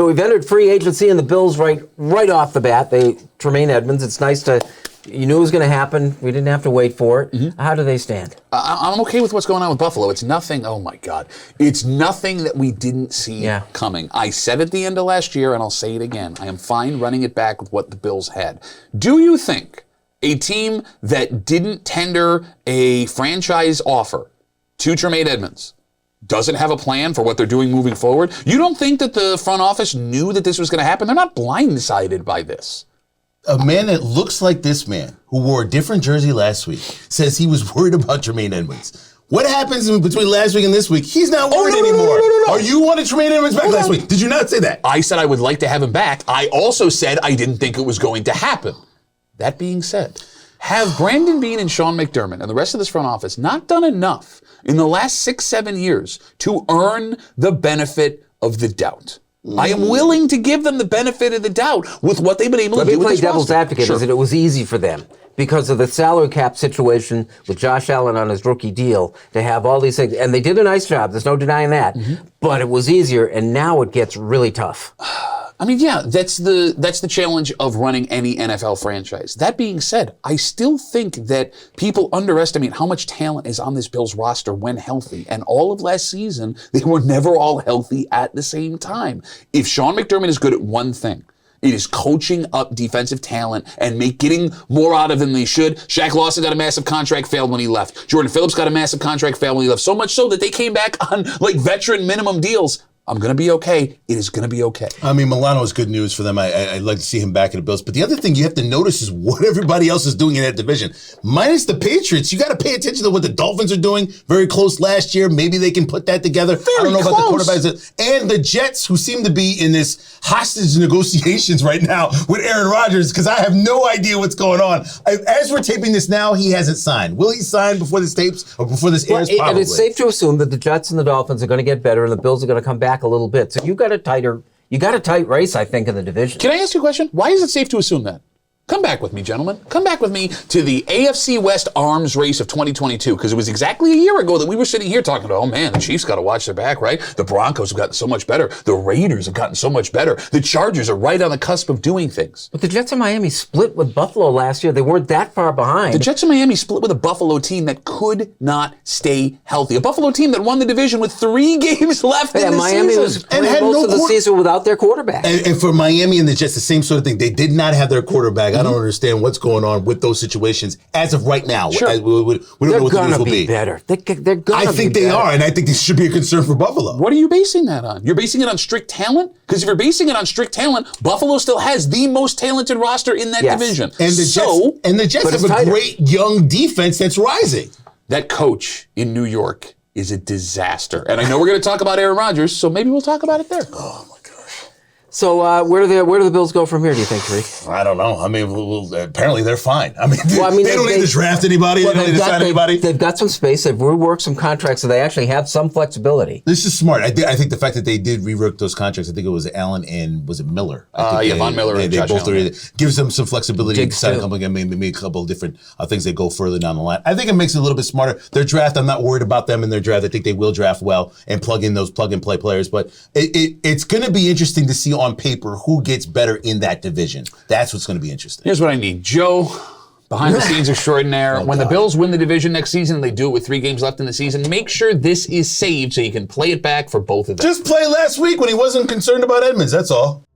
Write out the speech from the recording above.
So we've entered free agency, and the Bills right off the bat. Tre Edmunds. It's nice to. You knew it was going to happen. We didn't have to wait for it. Mm-hmm. How do they stand? I'm okay with what's going on with Buffalo. It's nothing. Oh my God, it's nothing that we didn't see coming. I said at the end of last year, and I'll say it again. I am fine running it back with what the Bills had. Do you think a team that didn't tender a franchise offer to Tre Edmunds doesn't have a plan for what they're doing moving forward? You don't think that the front office knew that this was going to happen? They're not blindsided by this. A man that looks like this man, who wore a different jersey last week, says he was worried about Tre Edmunds. What happens in between last week and this week? He's not worried anymore. No. Are you wanted Tre Edmunds back last week? Did you not say that? I said I would like to have him back. I also said I didn't think it was going to happen. That being said, have Brandon Beane and Sean McDermott and the rest of this front office not done enough in the last 6-7 years to earn the benefit of the doubt? I am willing to give them the benefit of the doubt with what they've been able to do with this roster. Let me play devil's advocate. Sure. Is that it was easy for them because of the salary cap situation with Josh Allen on his rookie deal to have all these things. And they did a nice job. There's no denying that. Mm-hmm. But it was easier, and now it gets really tough. I mean, yeah, that's the challenge of running any NFL franchise. That being said, I still think that people underestimate how much talent is on this Bills roster when healthy. And all of last season, they were never all healthy at the same time. If Sean McDermott is good at one thing, it is coaching up defensive talent and getting more out of them than they should. Shaq Lawson got a massive contract, failed when he left. Jordan Phillips got a massive contract, failed when he left. So much so that they came back on veteran minimum deals. I'm going to be okay. It is going to be okay. I mean, Milano is good news for them. I'd like to see him back in the Bills. But the other thing you have to notice is what everybody else is doing in that division. Minus the Patriots, you got to pay attention to what the Dolphins are doing. Very close last year. Maybe they can put that together. I don't know about the quarterbacks. And the Jets, who seem to be in this hostage negotiations right now with Aaron Rodgers, because I have no idea what's going on. As we're taping this now, he hasn't signed. Will he sign before this tapes or before this airs? Probably. And it's safe to assume that the Jets and the Dolphins are going to get better and the Bills are going to come back a little bit. So you got a tight race, I think, in the division. Can I ask you a question? Why is it safe to assume that? Come back with me, gentlemen. Come back with me to the AFC West arms race of 2022, because it was exactly a year ago that we were sitting here talking about, oh man, the Chiefs got to watch their back, right? The Broncos have gotten so much better. The Raiders have gotten so much better. The Chargers are right on the cusp of doing things. But the Jets and Miami split with Buffalo last year. They weren't that far behind. The Jets and Miami split with a Buffalo team that could not stay healthy. A Buffalo team that won the division with 3 games left in the Miami season. was playing most of the season without their quarterback. And for Miami and the Jets, the same sort of thing. They did not have their quarterback. I don't understand what's going on with those situations as of right now. Sure. We don't know what the news will be. Better. They're going to be better. I think they are, and I think this should be a concern for Buffalo. What are you basing that on? You're basing it on strict talent? Because if you're basing it on strict talent, Buffalo still has the most talented roster in that division. And the Jets have a great young defense that's rising. That coach in New York is a disaster. And I know we're going to talk about Aaron Rodgers, so maybe we'll talk about it there. Oh, my gosh. So where do the Bills go from here, do you think, Tariq? I don't know. I mean, apparently they're fine. I mean, they don't need to draft anybody. They don't need to sign anybody. They've got some space. They've reworked some contracts, so they actually have some flexibility. This is smart. I think the fact that they did rework those contracts, I think it was Allen and was it Miller? Von Miller and Josh Allen. Gives them some flexibility to decide a couple of different things that go further down the line. I think it makes it a little bit smarter. Their draft, I'm not worried about them in their draft. I think they will draft well and plug in those plug-and-play players. But it's going to be interesting to see on paper who gets better in that division. That's what's going to be interesting. Here's what I need. Joe, behind the scenes extraordinaire. When the Bills win the division next season and they do it with 3 games left in the season, make sure this is saved so you can play it back for both of them. Just play last week when he wasn't concerned about Edmunds. That's all.